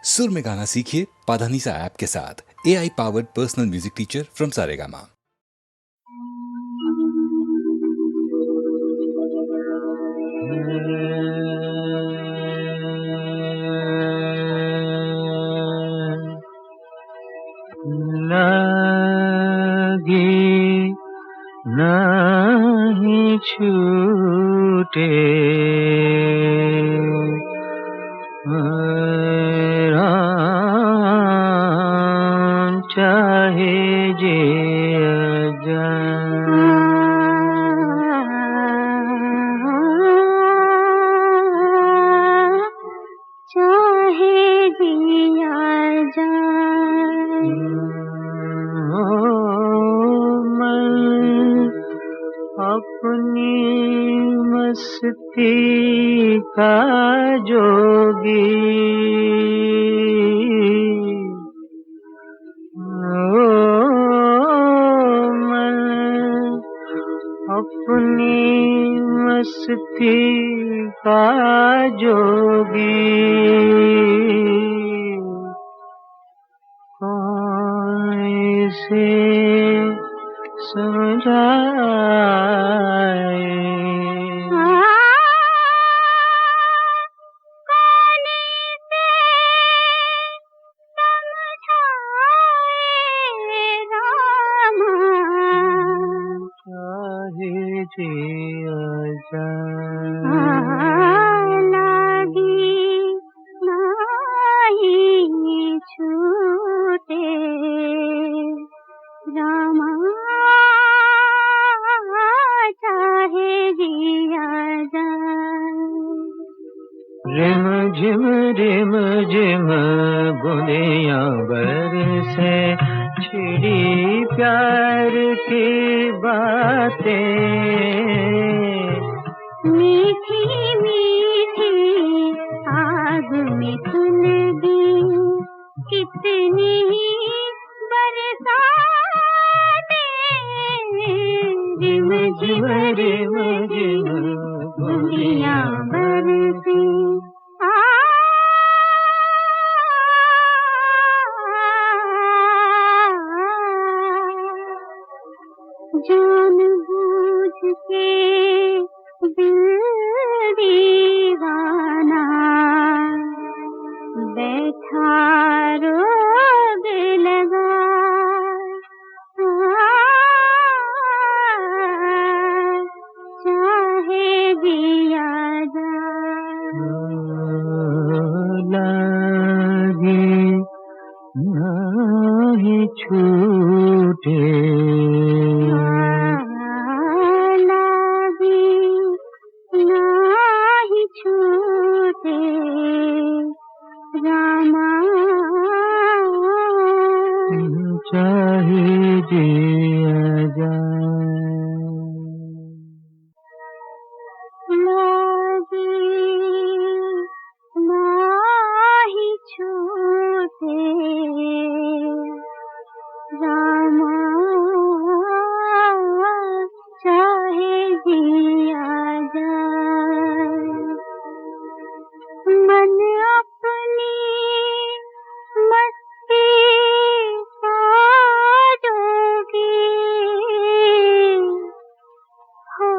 सुर में गाना सीखिए पाधानीसा ऐप के साथ। AI powered personal music teacher from Saregama. लागी नहीं छूटे राम चाहे जिया जाए। चाहे जिया जाए। मैं अपनी मस्ती का जोगी मैं अपनी मस्ती का जोगी कौन से समझाए। जिया जाए। लागी नहीं छूटे रामा चाहे जिया जाए। रिम झिम बूंदियां बरसे छिड़ी प्यार की बातें मीठी मीठी आग में सुलगी कितनी बरसातें। रिम झिम बूंदियां बरसी जान बूझ के दिल दीवाना बैठा रोग लगा। चाहे जिया जाए। लागे नहीं छूटे रामा चाहे जिया जाए। लागी नहीं छूटे रामा चाहे जिया जाए। मन अपनी मस्ती का जोगी हो।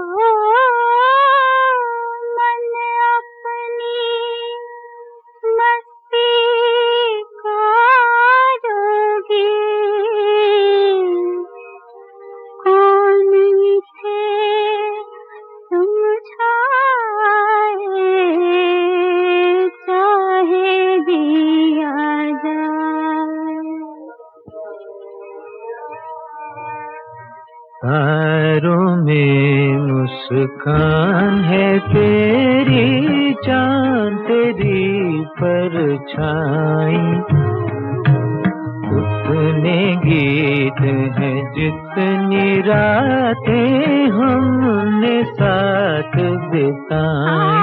मन अपनी मस्ती का जोगी कौन से समझाए। चाहे जिया जाए। तारों में मुस्कान है तेरी, चांद तेरी परछाई। उतने गीत हैं जितनी रातें हमने साथ बिताई।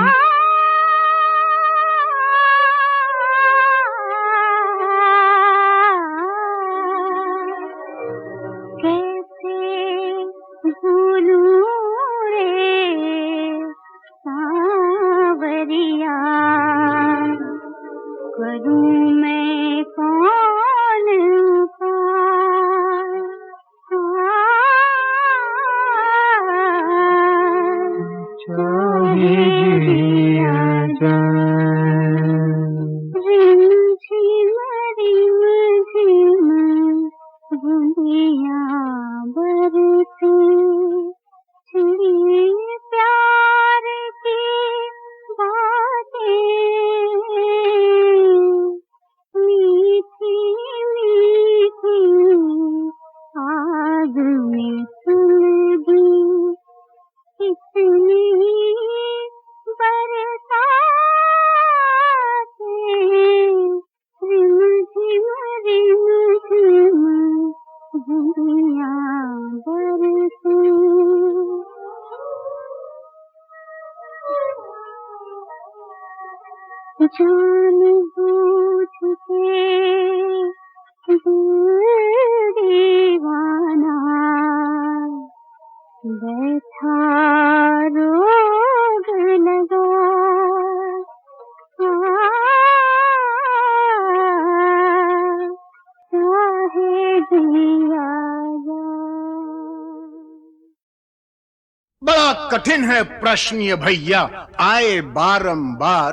करूं मैं कौन पार चाहे जिया जाए। रिमझिम रिमझिम बूंदियां बरसे, छिड़ी प्यार की बातें, मीठी मीठी आग में सुलगी कितनी बरसातें, रिमझिम रिमझिम बूंदियां बरसे। जान बूझ के दिल दीवाना बैठा रोग लगा, चाहे जिया जाए। बड़ा कठिन है प्रश्न ये भैया, आए बारंबार।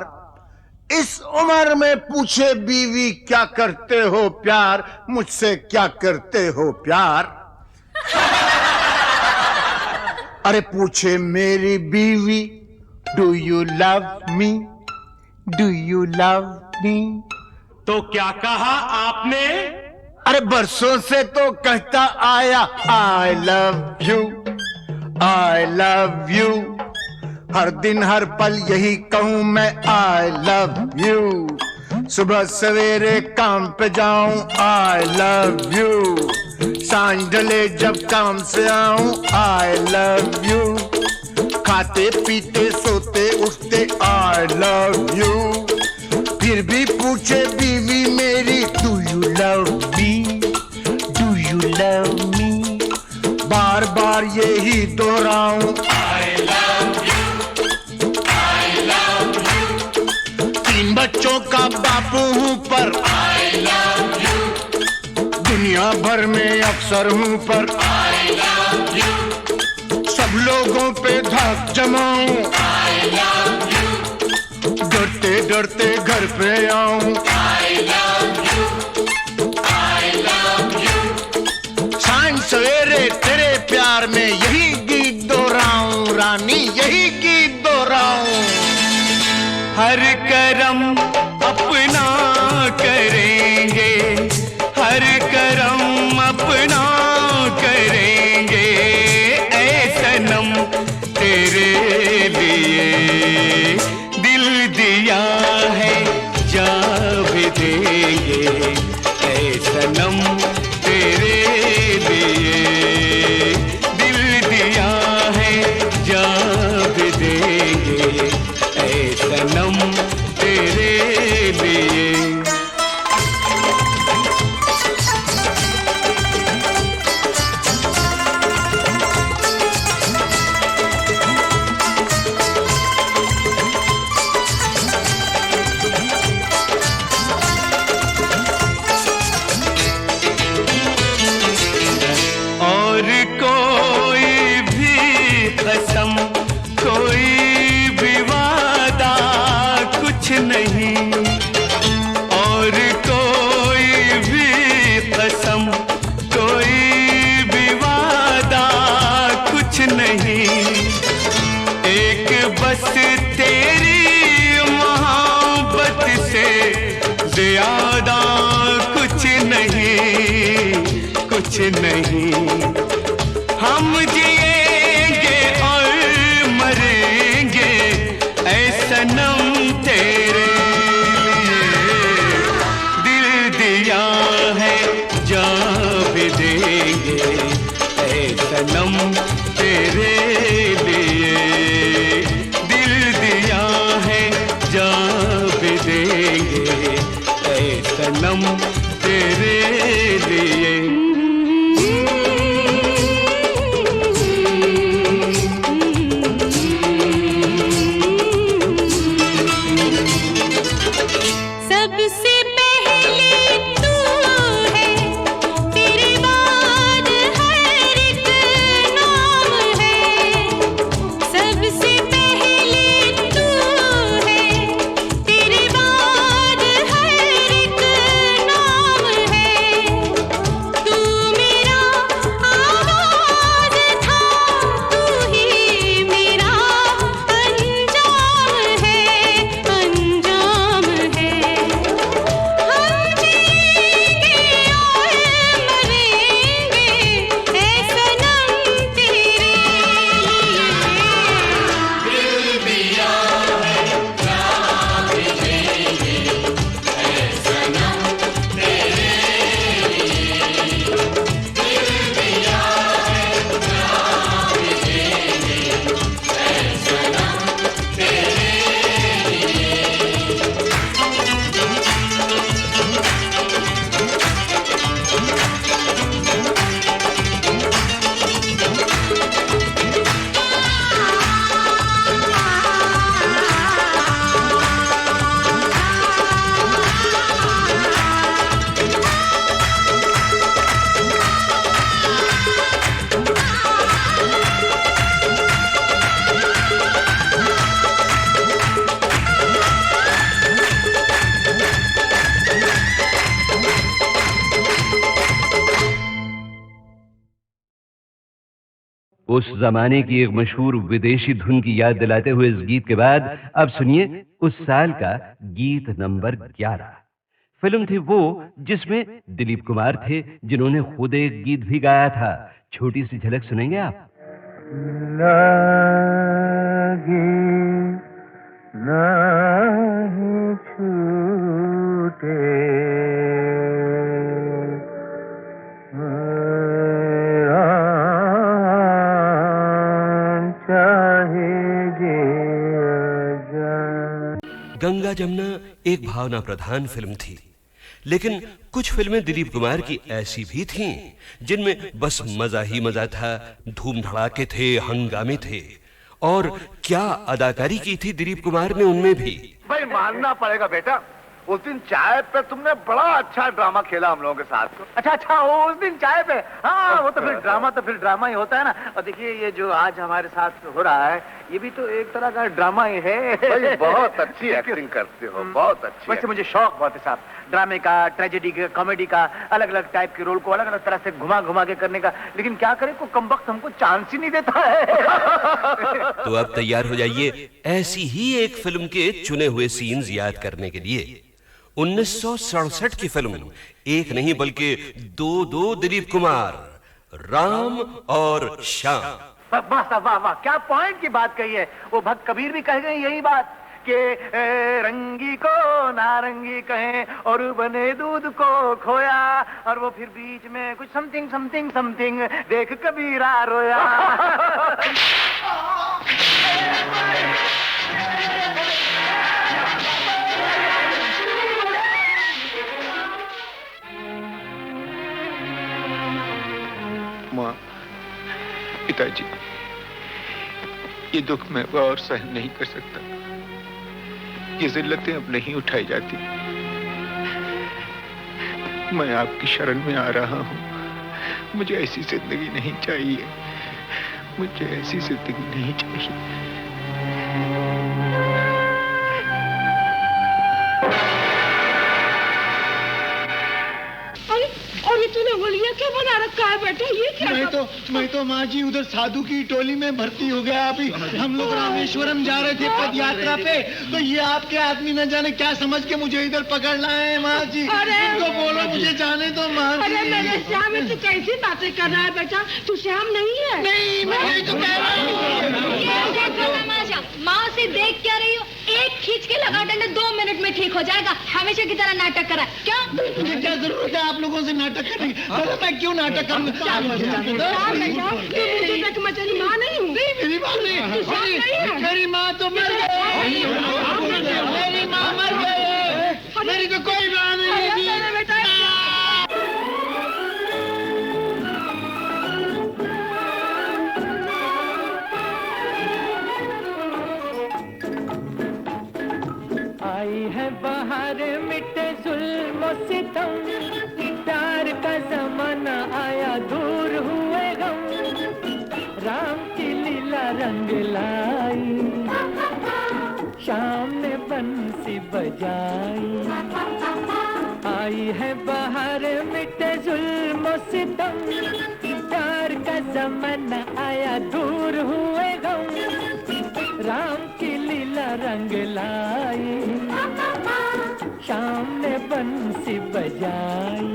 इस उम्र में पूछे बीवी क्या करते हो प्यार, मुझसे क्या करते हो प्यार। अरे पूछे मेरी बीवी, do you love me, do you love मी। तो क्या कहा आपने? अरे बरसों से तो कहता आया I love you, I love you. हर दिन हर पल यही कहूं मैं आई लव यू। सुबह सवेरे काम पे जाऊं आई लव यू, सांझ ढले जब काम से आऊं आई लव यू। खाते पीते सोते उठते आई लव यू। फिर भी पूछे बीवी मेरी do you love me, do you love me. बार बार यही दोहराऊं I love you, I love you. 3 बच्चों का बापू हूं पर आई लव यू। दुनिया भर में अफसर हूं पर आई लव यू। सब लोगों पे धाक जमाऊं आई लव यू। डरते डरते घर पे आऊं आई love you, I love you. सांझ सवेरे तेरे प्यार में यही गीत दोहराऊं रानी, यही गीत दोहराऊं। हर करम अपना करेंगे, हर करम अपना करेंगे। ऐ सनम तेरे लिए दिल दिया है, जा भी देंगे। ऐ सनम तेरे लिए दिल दिया है, जा भी देंगे। ऐ सनम तेरे लिए। और कोई भी कसम, कोई भी वादा कुछ नहीं। और कोई भी कसम, कोई भी वादा कुछ नहीं। एक बस तेरी मोहब्बत से ज्यादा कुछ नहीं, कुछ नहीं। हम जिएंगे और मरेंगे ऐ सनम तेरे लिए। दिल दिया है, जा भी देंगे ऐ सनम तेरे लिए। दिल दिया है, जा भी देंगे ऐ सनम तेरे लिए। सबसे पहले उस जमाने की एक मशहूर विदेशी धुन की याद दिलाते हुए इस गीत के बाद अब सुनिए उस साल का गीत नंबर 11। फिल्म थी वो जिसमें दिलीप कुमार थे, जिन्होंने खुद एक गीत भी गाया था। छोटी सी झलक सुनेंगे आप? लागी नहीं छूटे गंगा जमुना एक भावना प्रधान फिल्म थी, लेकिन कुछ फिल्में दिलीप कुमार की ऐसी भी थीं जिनमें बस मजा ही मजा था, धूम धड़ाके थे, हंगामे थे। और क्या अदाकारी की थी दिलीप कुमार ने उनमें भी। भाई मानना पड़ेगा बेटा, उस दिन चाय पे तुमने बड़ा अच्छा ड्रामा खेला हम लोगों के साथ। अच्छा उस दिन चाय पे, हाँ वो तो फिर ड्रामा ही होता है ना। और देखिए ये जो आज हमारे साथ हो रहा है ये भी तो एक तरह का ड्रामा ही है। भाई बहुत अच्छी एक्टिंग करते हो, बहुत अच्छी। वैसे मुझे शौक बहुत है साहब ड्रामे का, ट्रेजेडी का, कॉमेडी का, अलग अलग टाइप के रोल को अलग अलग तरह से घुमा घुमा के करने का। लेकिन क्या करें, को कमबख्त हमको चांस ही नहीं देता है। तो अब तैयार हो जाइए ऐसी ही एक फिल्म के चुने हुए सीन्स याद करने के लिए। 1967 की फिल्म, एक नहीं बल्कि दो दिलीप कुमार, राम और श्याम। वाह वाह वाह, क्या पॉइंट की बात कही है। वो भक्त कबीर भी कह गए यही बात कि रंगी को नारंगी कहें और बने दूध को खोया, और वो फिर बीच में कुछ समथिंग समथिंग समथिंग देख कबीरा रोया। माँ, पिताजी, ये दुख मैं और सहन नहीं कर सकता। ये जिल्लतें अब नहीं उठाई जाती। मैं आपकी शरण में आ रहा हूँ। मुझे ऐसी जिंदगी नहीं चाहिए, मुझे ऐसी जिंदगी नहीं चाहिए। और ये तूने होलिया क्या बना रखा है बेटा? ये क्या? मैं तो माँ जी उधर साधु की टोली में भर्ती हो गया। अभी हम लोग रामेश्वरम जा रहे थे पद यात्रा पे, तो ये आपके आदमी न जाने क्या समझ के मुझे इधर पकड़ लाए हैं माँ जी। तो बोलो मुझे जाने दो माँ जी। अरे मेरे श्याम, तू कैसी बातें कर रहा है बेटा? तू श्याम नहीं है। नहीं, मैं तो कह रहा हूँ। माँ से देख क्या रही हो? एक खींच के लगा डंडा 2 मिनट में ठीक हो जाएगा। हमेशा की तरह नाटक करा क्या? मुझे क्या जरूरत है आप लोगों से नाटक करने की? मैं क्यों नाटक करूँ? मेरी माँ नहीं हूँ। मेरी माँ नहीं, मेरी माँ तो मर गई। मेरी माँ मर गई, मेरी तो कोई माँ नहीं है बेटा। आई है बाहर मिटे जुल्म सितम, प्यार का जमाना आया दूर हुए गम, राम की लीला रंग लाई, शाम ने बंसी बजाई। आई है बाहर मिटे जुल्म सितम, प्यार का जमाना आया दूर हुए गम, राम की लीला रंग लाई, शाम ने बंसी बजाई।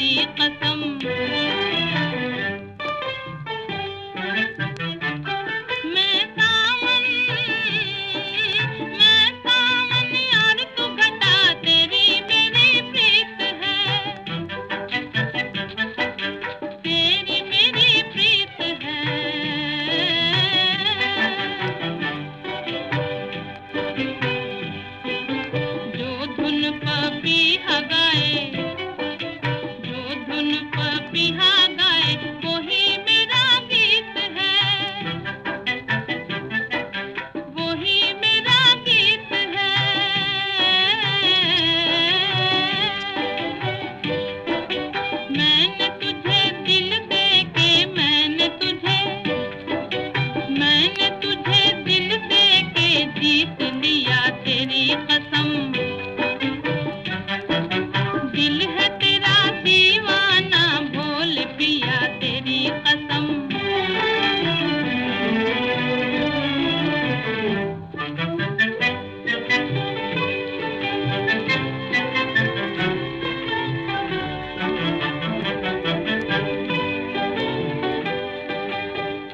तेरी कसम। मैं सावन यार तू घटा, तेरी मेरी प्रीत है, तेरी मेरी प्रीत है। जो धुन पपीहा गाए, जो धुन पपीहा गाए, वही मेरा गीत है, वही मेरा गीत है। मैंने तुझे दिल दे के, मैंने तुझे दिल दे के जीत लिया, तेरी कसम। दिल है तेरा दीवाना, बोल पिया, तेरी कसम।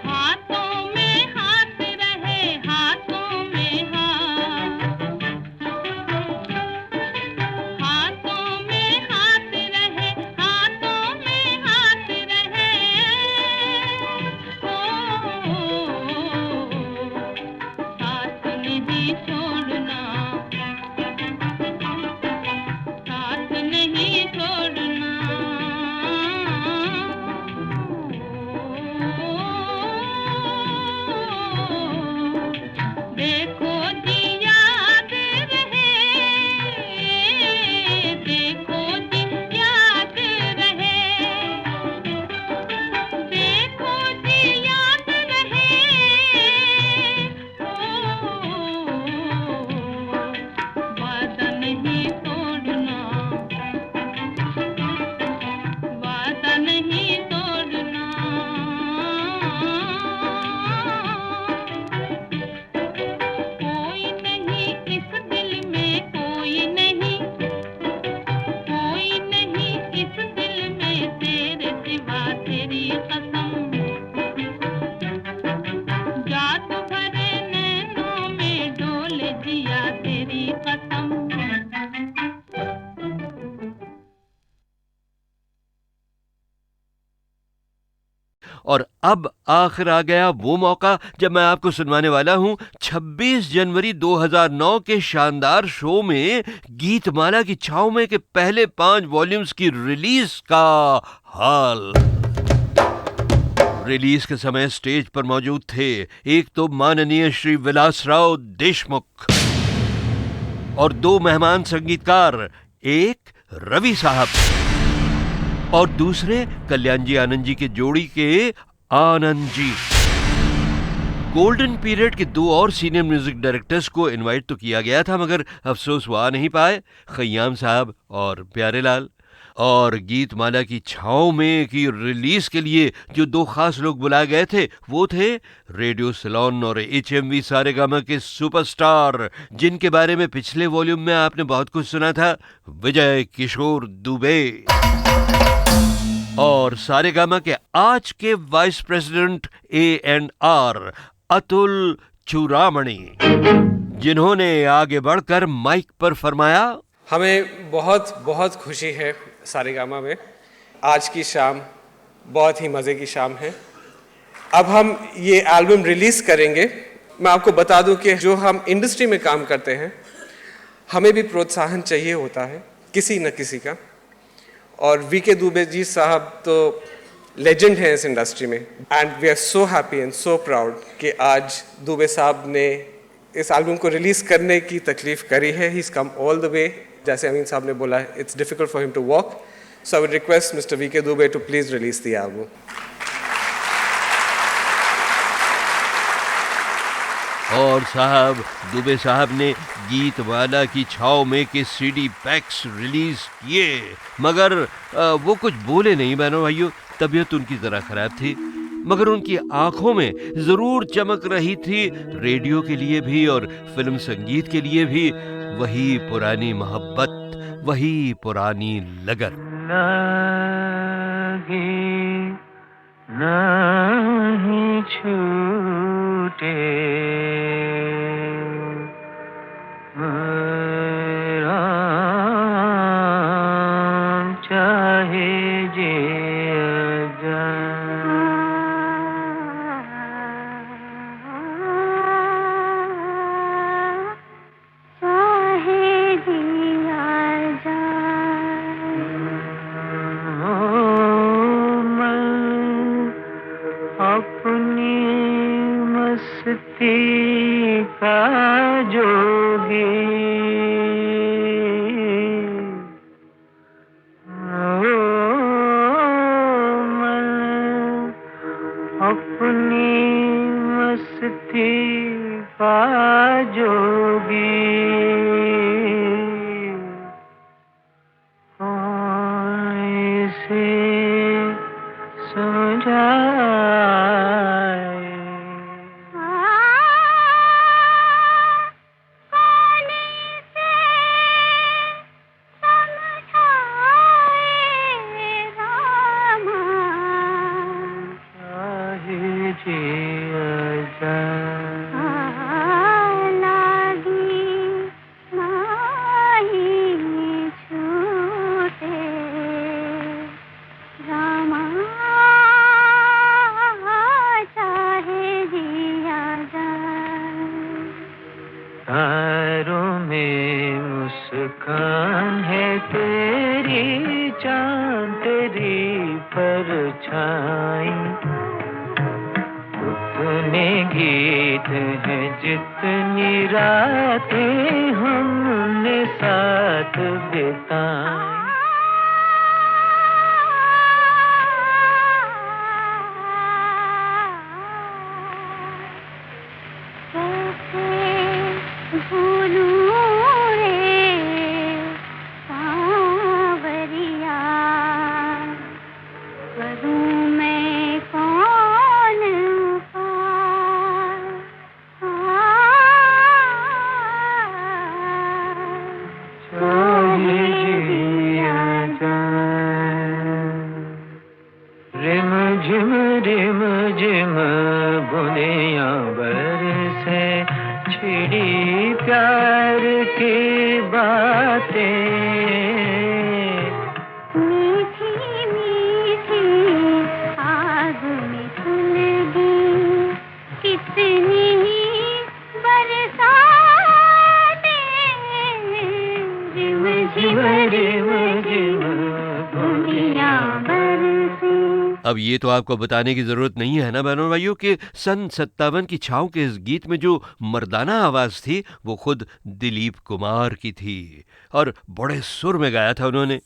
हाथों में हाथ रहे, हाथों में हाथ, हाथों में हाथ रहे, हाथों में हाथ रहे। ओ साथ नहीं छोड़ना, साथ नहीं छोड़ना। देखो जी याद रहे, देखो जी याद रहे, देखो जी याद रहे। वादा नहीं तोड़ना, वादा नहीं तोड़ना। कोई नहीं इस दिल में, कोई नहीं, कोई नहीं इस दिल में, तेरे सिवा, तेरी कसम। जादू भरे नैनों में डोल दिया, तेरी कसम। और अब आखिर आ गया वो मौका जब मैं आपको सुनवाने वाला हूं 26 जनवरी 2009 के शानदार शो में गीतमाला की छाव में के पहले 5 वॉल्यूम्स की रिलीज का हाल। रिलीज के समय स्टेज पर मौजूद थे एक तो माननीय श्री विलासराव देशमुख और 2 मेहमान संगीतकार, एक रवि साहब और दूसरे कल्याण जी आनंद जी के जोड़ी के आनंद जी। गोल्डन पीरियड के 2 और सीनियर म्यूजिक डायरेक्टर्स को इनवाइट तो किया गया था, मगर अफसोस वो आ नहीं पाए, खय्याम साहब और प्यारेलाल। और गीतमाला की छाव में की रिलीज के लिए जो 2 खास लोग बुलाए गए थे वो थे रेडियो सिलोन और HMV सारेगामा के सुपरस्टार, जिनके बारे में पिछले वॉल्यूम में आपने बहुत कुछ सुना था, विजय किशोर दुबे। और सारेगामा के आज के वाइस प्रेसिडेंट A&R अतुल चूड़ामणि, जिन्होंने आगे बढ़कर माइक पर फरमाया, हमें बहुत बहुत खुशी है सारेगामा में। आज की शाम बहुत ही मज़े की शाम है। अब हम ये एल्बम रिलीज़ करेंगे। मैं आपको बता दूं कि जो हम इंडस्ट्री में काम करते हैं, हमें भी प्रोत्साहन चाहिए होता है किसी न किसी का। और VK दुबे जी साहब तो लेजेंड हैं इस इंडस्ट्री में, and we are so happy and so proud कि आज दुबे साहब ने इस एल्बम को रिलीज़ करने की तकलीफ़ करी है। He is come all the way. जैसे अमीन साहब ने बोला, it's difficult for him to walk, so I would request mister VK Dubey to please release the album. और साहब दुबे साहब ने गीतमाला की छाव में के CD पैक्स रिलीज किए, मगर वो कुछ बोले नहीं बहनों भाइयों, तबीयत उनकी ज़रा ख़राब थी, मगर उनकी आंखों में ज़रूर चमक रही थी रेडियो के लिए भी और फिल्म संगीत के लिए भी वही पुरानी मोहब्बत, वही पुरानी लगन। लागे नहीं छूटे राम चाहे जे का जोगी मन अपनी मस्ती का जोगी कौन इसे समझाए तारों में मुस्कान है तेरी चांद तेरी परछाई उतने गीत हैं जितनी रातें हमने साथ बिताई रिम झिम बुनियां बरसे छिड़ी प्यार की बातें मीठी मीठी आग में सुलगी कितनी बरसातें रिम झिम बुनियां बरसे। अब ये तो आपको बताने की जरूरत नहीं है ना बहनों भाइयों कि सन 57 की छाँव के इस गीत में जो मर्दाना आवाज थी वो खुद दिलीप कुमार की थी और बड़े सुर में गाया था उन्होंने।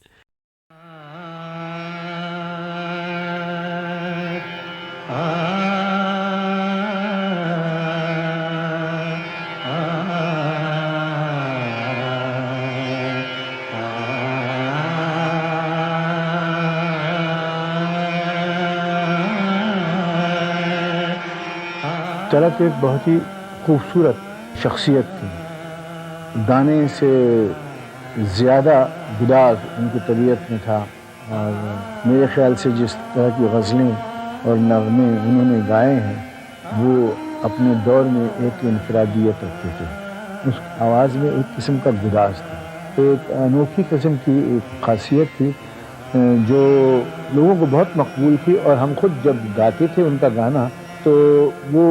चरक एक बहुत ही खूबसूरत शख्सियत थी। गाने से ज़्यादा गिटार उनकी तबीयत में था और मेरे ख़्याल से जिस तरह की गज़लें और नग़मे उन्होंने गाए हैं वो अपने दौर में एक इनफरादियत रखते थे। उस आवाज़ में एक किस्म का गुदाज था, एक अनोखी किस्म की एक ख़ासियत थी जो लोगों को बहुत मकबूल थी और हम खुद जब गाते थे उनका गाना तो वो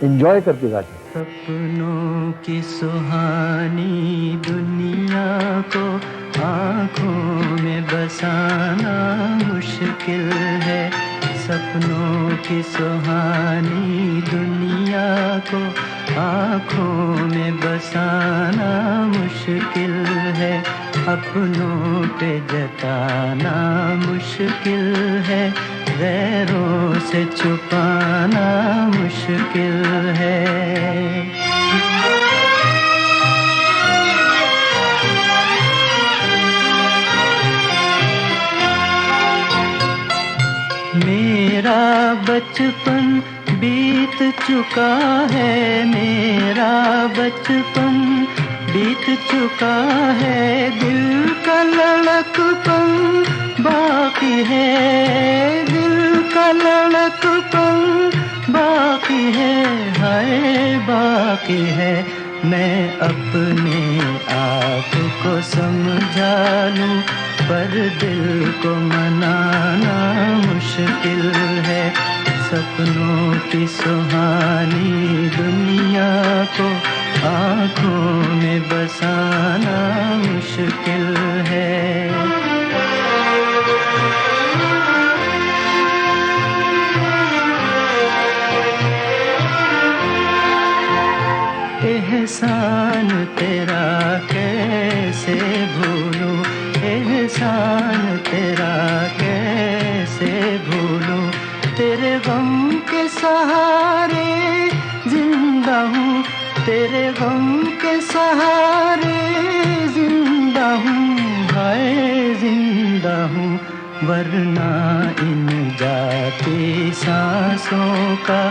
एंजॉय करके गाते। सपनों की सुहानी दुनिया को आँखों में बसाना मुश्किल है। सपनों की सुहानी दुनिया को आँखों में बसाना मुश्किल है। अपनों पे जताना मुश्किल है, गैरों से छुपाना मुश्किल है। मेरा बचपन बीत चुका है, मेरा बचपन बीत चुका है, दिल का लड़कपन बाकी है, दिल का लड़कपन बाकी है, हाय बाकी है। मैं अपने आप को समझा लूं पर दिल को मनाना मुश्किल है। सपनों की सुहानी दुनिया को आँखों में बसाना मुश्किल है। एहसान तेरा कैसे भूलूं, एहसान तेरा कैसे भूलूं। तेरे गम के सहारे जिंदा हूँ, तेरे गम के सहारे जिंदा हूँ, हाय जिंदा हूँ। वरना इन जाती सांसों का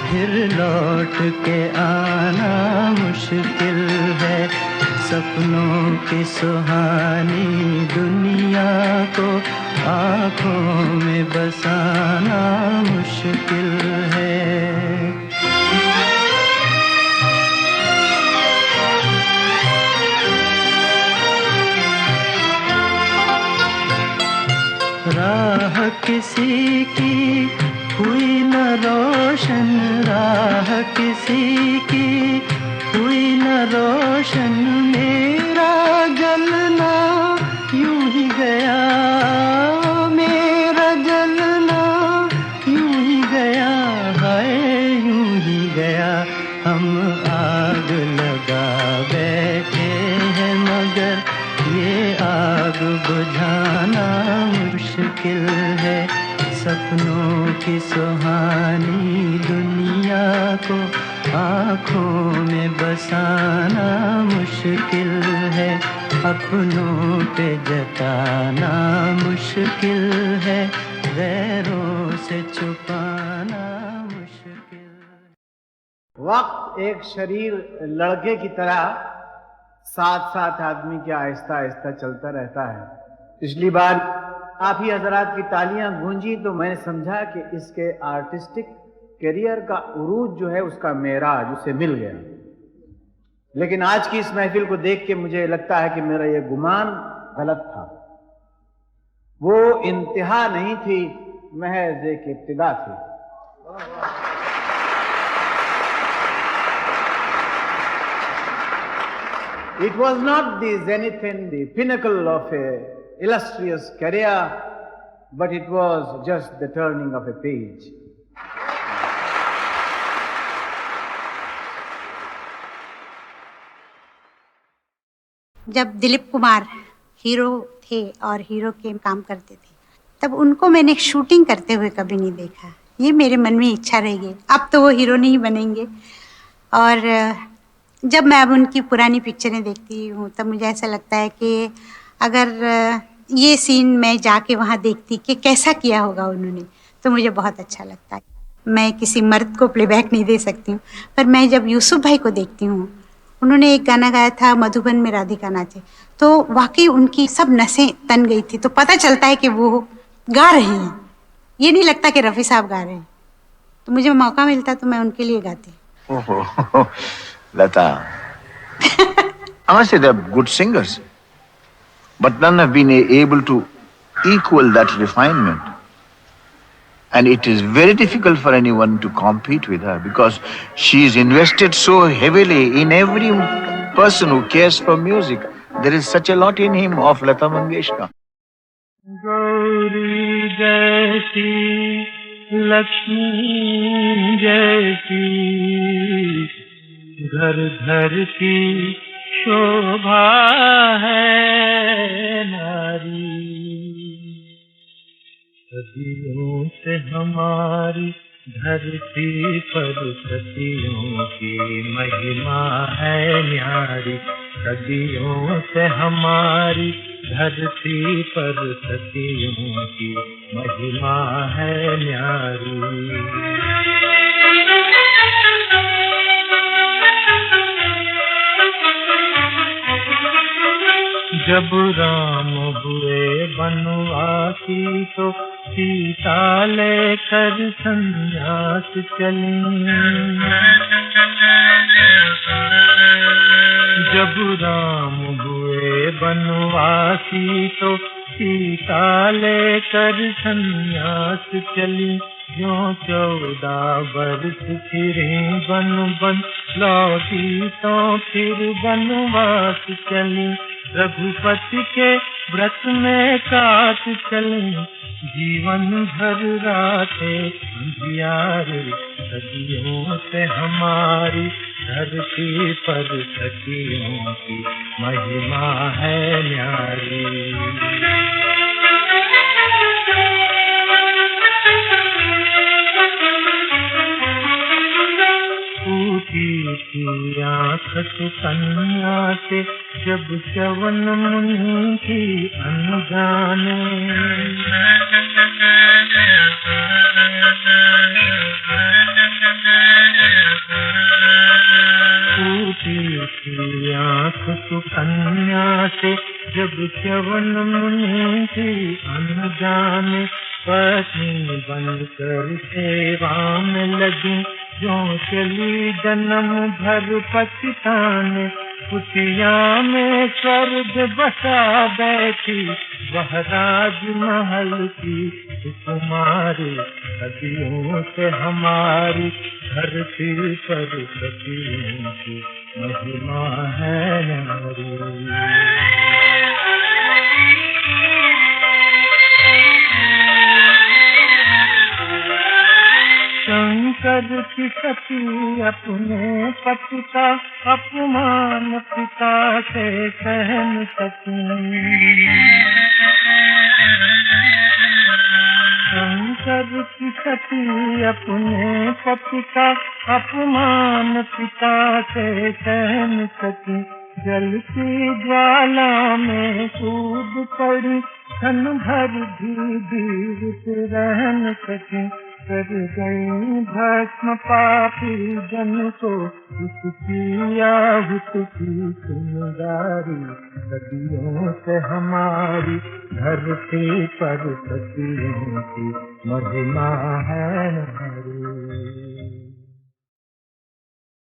फिर लौट के आना मुश्किल है। सपनों की सुहानी दुनिया को आँखों में बसाना मुश्किल है। राह किसी की हुई न रोशन, राह किसी की हुई न रोशन। मेरा जलना यूं ही गया, मेरा जलना यूं ही गया, हाय यूं ही गया। हम आग लगा बैठे हैं मगर ये आग बुझाना मुश्किल है। सपनों की सुहानी दुनिया को आँखों में बसाना मुश्किल है। अपनों पे जताना मुश्किल है, गैरों से छुपाना मुश्किल। वक्त एक शरीर लड़के की तरह साथ साथ आदमी के आहिस्ता आहिस्ता चलता रहता है। पिछली बार आप ही हजरात की तालियां गूंजी तो मैंने समझा कि इसके आर्टिस्टिक करियर का उरूज जो है उसका मेराज उसे मिल गया। लेकिन आज की इस महफिल को देख के मुझे लगता है कि मेरा ये गुमान गलत था। वो इंतहा नहीं थी, महज एक इब्तिदा थी। It was not the zenith and the pinnacle of a illustrious career, but it was just the turning of a page. जब दिलीप कुमार हीरो थे और हीरो के काम करते थे, तब उनको मैंने शूटिंग करते हुए कभी नहीं देखा। ये मेरे मन में इच्छा रह गई, अब तो वो हीरो नहीं बनेंगे। और जब मैं अब उनकी पुरानी पिक्चरें देखती हूँ तब मुझे ऐसा लगता है कि अगर ये सीन मैं जाके वहाँ देखती कि कैसा किया होगा उन्होंने, तो मुझे बहुत अच्छा लगता है। मैं किसी मर्द को प्लेबैक नहीं दे सकती हूँ, पर मैं जब यूसुफ भाई को देखती हूँ, उन्होंने एक गाना गाया था मधुबन में राधिका नाचे, तो वाकई उनकी सब नसें तन गई थी। तो पता चलता है कि वो गा रहे हैं, ये नहीं लगता कि रफ़ी साहब गा रहे हैं। तो मुझे मौका मिलता तो मैं उनके लिए गाती। Lata, I must say they're good singers, but none have been able to equal that refinement. And it is very difficult for anyone to compete with her because she's invested so heavily in every person who cares for music. There is such a lot in him of Lata Mangeshkar. Gauri जैसी लक्ष्मी जैसी घर घर की शोभा है नारी। सदियों से हमारी धरती पर सदियों की महिमा है न्यारी। सदियों से हमारी धरती पर सदियों की महिमा है न्यारी। जब राम हुए बनवासी तो सीता लेकर संन्यास चली। जब राम हुए बनवासी तो सीता लेकर संन्यास चली। जो 14 वर्ष फिरे बन बन लौटी तो फिर बनवास चली। रघुपति के व्रत में काट चली। जीवन भर रातें अंधियारे सदियों से हमारी धरती पर सखियों की महिमा है न्यारी। ऊटी थी आँख सुकन्या से जब च्यवन मुनि की अनजाने। ऊटी थी आँख सुकन्या से जब च्यवन मुनि की अनजाने। पत्नी बनकर सेवा में लगी जो चली जन्म भर पछताने। कुटिया में स्वर्ग बसा बैठी वह राजमहल की कुमारी। सदियों से हमारी धरती पर सदियों की महिमा है नारी। शंकर की सती अपने पति का अपमान पिता से सह न सकी। शंकर की सती अपने पति का अपमान पिता से सह न सकी। जलती ज्वाला में कूद पड़ी क्षण भर भी जीवित रह न सकी। कर गई भस्म पापी जन को उसकी आहुत की सुंदरी। सदियों से हमारी धरती पर सदियों की महिमा है नारी।